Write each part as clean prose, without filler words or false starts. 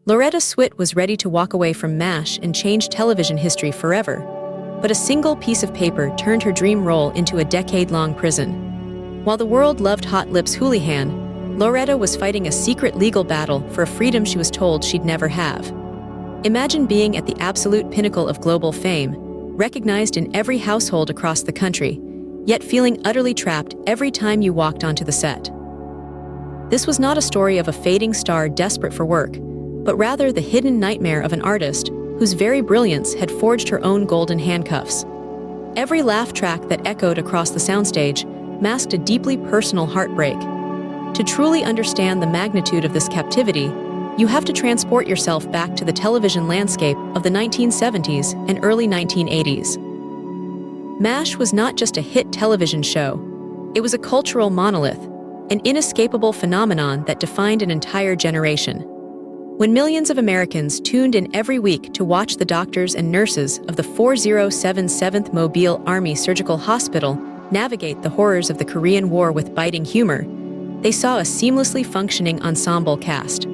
Loretta Swit was ready to walk away from MASH and change television history forever, but a single piece of paper turned her dream role into a decade-long prison. While the world loved Hot Lips Houlihan, Loretta was fighting a secret legal battle for a freedom she was told she'd never have. Imagine being at the absolute pinnacle of global fame, recognized in every household across the country, yet feeling utterly trapped every time you walked onto the set. This was not a story of a fading star desperate for work, but rather the hidden nightmare of an artist whose very brilliance had forged her own golden handcuffs. Every laugh track that echoed across the soundstage masked a deeply personal heartbreak. To truly understand the magnitude of this captivity, you have to transport yourself back to the television landscape of the 1970s and early 1980s. MASH was not just a hit television show. It was a cultural monolith, an inescapable phenomenon that defined an entire generation. When millions of Americans tuned in every week to watch the doctors and nurses of the 4077th Mobile Army Surgical Hospital navigate the horrors of the Korean War with biting humor, they saw a seamlessly functioning ensemble cast.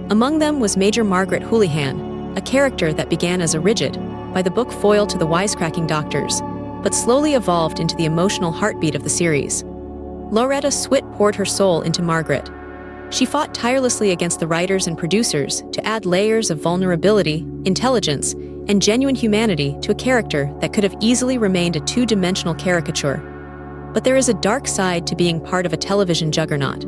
Among them was Major Margaret Houlihan, a character that began as a rigid, by-the-book foil to the wisecracking doctors, but slowly evolved into the emotional heartbeat of the series. Loretta Swit poured her soul into Margaret. She fought tirelessly against the writers and producers to add layers of vulnerability, intelligence, and genuine humanity to a character that could have easily remained a two-dimensional caricature. But there is a dark side to being part of a television juggernaut.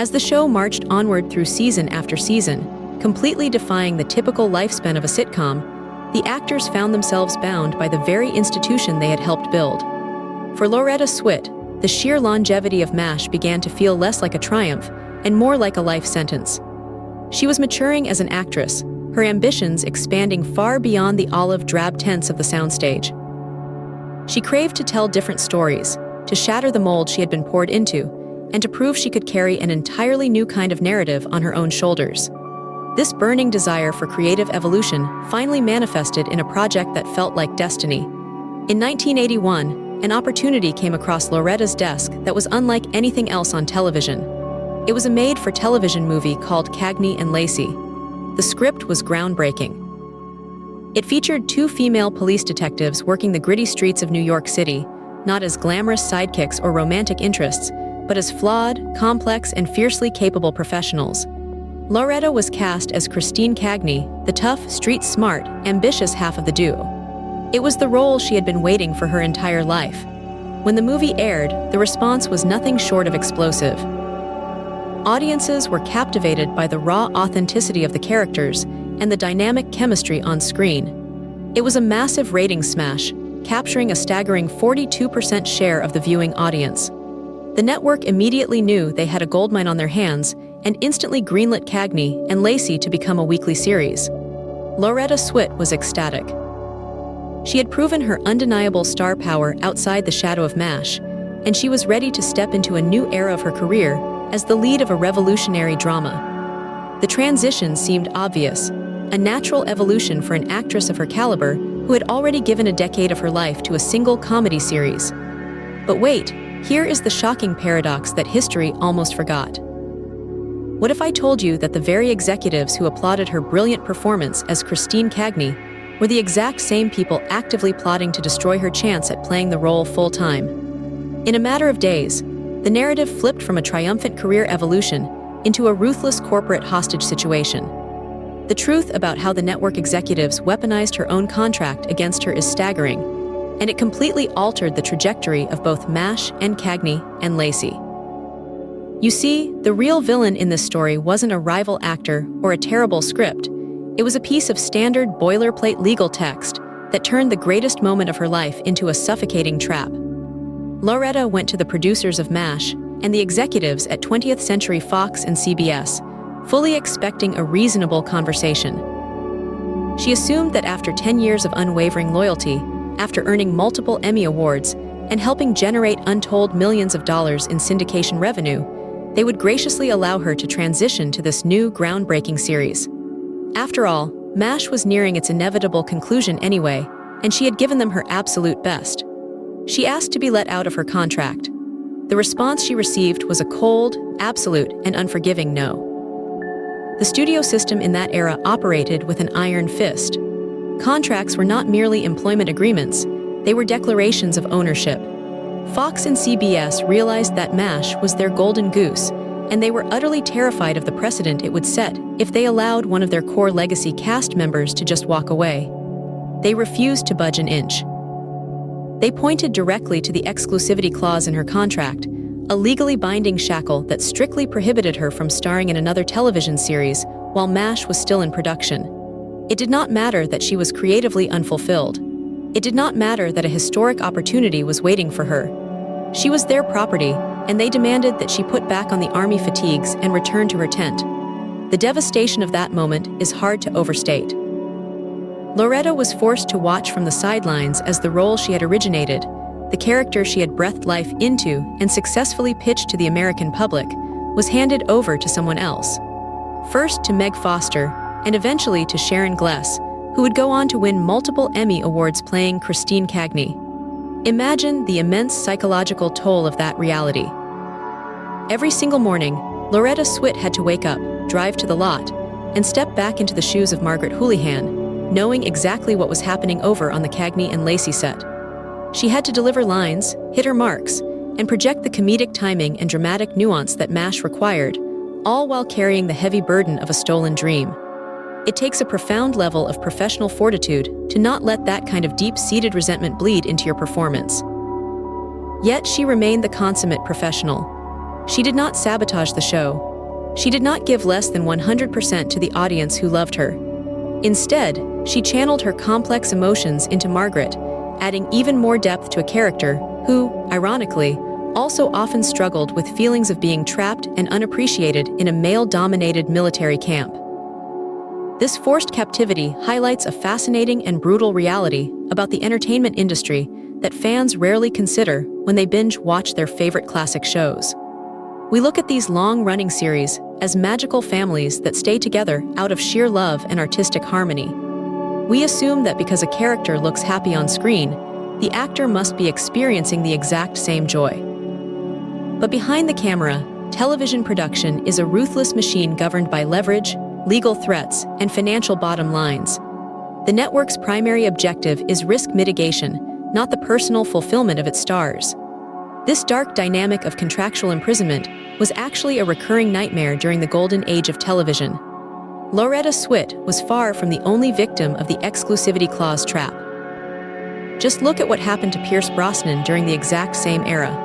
As the show marched onward through season after season, completely defying the typical lifespan of a sitcom, the actors found themselves bound by the very institution they had helped build. For Loretta Swit, the sheer longevity of MASH began to feel less like a triumph and more like a life sentence. She was maturing as an actress, her ambitions expanding far beyond the olive drab tents of the soundstage. She craved to tell different stories, to shatter the mold she had been poured into, and to prove she could carry an entirely new kind of narrative on her own shoulders. This burning desire for creative evolution finally manifested in a project that felt like destiny. In 1981, an opportunity came across Loretta's desk that was unlike anything else on television. It was a made-for-television movie called Cagney and Lacey. The script was groundbreaking. It featured two female police detectives working the gritty streets of New York City, not as glamorous sidekicks or romantic interests, but as flawed, complex, and fiercely capable professionals. Loretta was cast as Christine Cagney, the tough, street-smart, ambitious half of the duo. It was the role she had been waiting for her entire life. When the movie aired, the response was nothing short of explosive. Audiences were captivated by the raw authenticity of the characters and the dynamic chemistry on screen. It was a massive ratings smash, capturing a staggering 42% share of the viewing audience. The network immediately knew they had a goldmine on their hands and instantly greenlit Cagney and Lacey to become a weekly series. Loretta Swit was ecstatic. She had proven her undeniable star power outside the shadow of MASH, and she was ready to step into a new era of her career as the lead of a revolutionary drama. The transition seemed obvious, a natural evolution for an actress of her caliber who had already given a decade of her life to a single comedy series. But wait, here is the shocking paradox that history almost forgot. What if I told you that the very executives who applauded her brilliant performance as Christine Cagney were the exact same people actively plotting to destroy her chance at playing the role full-time? In a matter of days, the narrative flipped from a triumphant career evolution into a ruthless corporate hostage situation. The truth about how the network executives weaponized her own contract against her is staggering, and it completely altered the trajectory of both MASH and Cagney and Lacey. You see, the real villain in this story wasn't a rival actor or a terrible script. It was a piece of standard boilerplate legal text that turned the greatest moment of her life into a suffocating trap. Loretta went to the producers of MASH and the executives at 20th Century Fox and CBS, fully expecting a reasonable conversation. She assumed that after 10 years of unwavering loyalty, after earning multiple Emmy Awards and helping generate untold millions of dollars in syndication revenue, they would graciously allow her to transition to this new groundbreaking series. After all, MASH was nearing its inevitable conclusion anyway, and she had given them her absolute best. She asked to be let out of her contract. The response she received was a cold, absolute, and unforgiving no. The studio system in that era operated with an iron fist. Contracts were not merely employment agreements, they were declarations of ownership. Fox and CBS realized that MASH was their golden goose, and they were utterly terrified of the precedent it would set if they allowed one of their core legacy cast members to just walk away. They refused to budge an inch. They pointed directly to the exclusivity clause in her contract, a legally binding shackle that strictly prohibited her from starring in another television series while MASH was still in production. It did not matter that she was creatively unfulfilled. It did not matter that a historic opportunity was waiting for her. She was their property, and they demanded that she put back on the army fatigues and return to her tent. The devastation of that moment is hard to overstate. Loretta was forced to watch from the sidelines as the role she had originated, the character she had breathed life into and successfully pitched to the American public, was handed over to someone else. First to Meg Foster, and eventually to Sharon Gless, who would go on to win multiple Emmy Awards playing Christine Cagney. Imagine the immense psychological toll of that reality. Every single morning, Loretta Swit had to wake up, drive to the lot, and step back into the shoes of Margaret Houlihan, knowing exactly what was happening over on the Cagney and Lacey set. She had to deliver lines, hit her marks, and project the comedic timing and dramatic nuance that MASH required, all while carrying the heavy burden of a stolen dream. It takes a profound level of professional fortitude to not let that kind of deep-seated resentment bleed into your performance. Yet she remained the consummate professional. She did not sabotage the show. She did not give less than 100% to the audience who loved her. Instead, she channeled her complex emotions into Margaret, adding even more depth to a character who, ironically, also often struggled with feelings of being trapped and unappreciated in a male-dominated military camp. This forced captivity highlights a fascinating and brutal reality about the entertainment industry that fans rarely consider when they binge-watch their favorite classic shows. We look at these long-running series as magical families that stay together out of sheer love and artistic harmony. We assume that because a character looks happy on screen, the actor must be experiencing the exact same joy. But behind the camera, television production is a ruthless machine governed by leverage, legal threats, and financial bottom lines. The network's primary objective is risk mitigation, not the personal fulfillment of its stars. This dark dynamic of contractual imprisonment was actually a recurring nightmare during the golden age of television. Loretta Swit was far from the only victim of the exclusivity clause trap. Just look at what happened to Pierce Brosnan during the exact same era.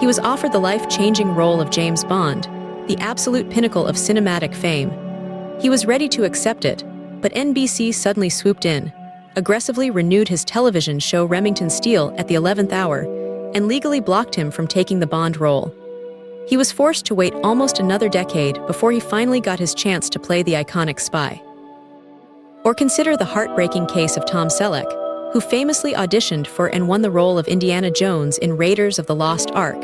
He was offered the life-changing role of James Bond, the absolute pinnacle of cinematic fame. He was ready to accept it, but NBC suddenly swooped in, aggressively renewed his television show Remington Steele at the 11th hour, and legally blocked him from taking the Bond role. He was forced to wait almost another decade before he finally got his chance to play the iconic spy. Or consider the heartbreaking case of Tom Selleck, who famously auditioned for and won the role of Indiana Jones in Raiders of the Lost Ark.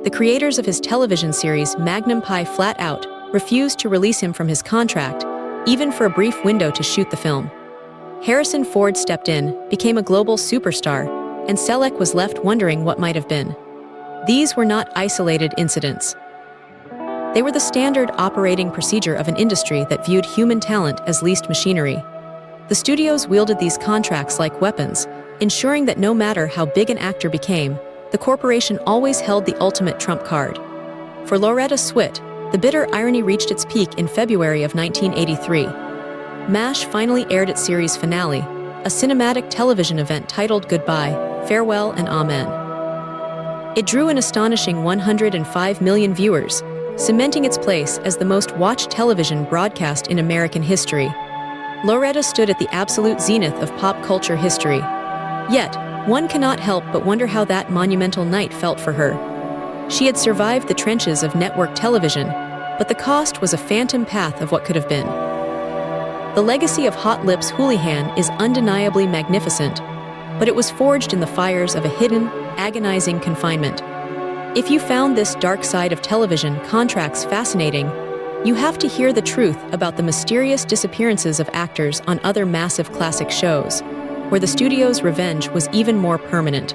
The creators of his television series Magnum Pi flat out refused to release him from his contract, even for a brief window to shoot the film. Harrison Ford stepped in, became a global superstar, and Selleck was left wondering what might have been. These were not isolated incidents. They were the standard operating procedure of an industry that viewed human talent as leased machinery. The studios wielded these contracts like weapons, ensuring that no matter how big an actor became, the corporation always held the ultimate trump card. For Loretta Swit, the bitter irony reached its peak in February of 1983. MASH finally aired its series finale, a cinematic television event titled Goodbye, Farewell, and Amen. It drew an astonishing 105 million viewers, cementing its place as the most watched television broadcast in American history. Loretta stood at the absolute zenith of pop culture history. Yet, one cannot help but wonder how that monumental night felt for her. She had survived the trenches of network television, but the cost was a phantom path of what could have been. The legacy of Hot Lips Houlihan is undeniably magnificent, but it was forged in the fires of a hidden, agonizing confinement. If you found this dark side of television contracts fascinating, you have to hear the truth about the mysterious disappearances of actors on other massive classic shows, where the studio's revenge was even more permanent.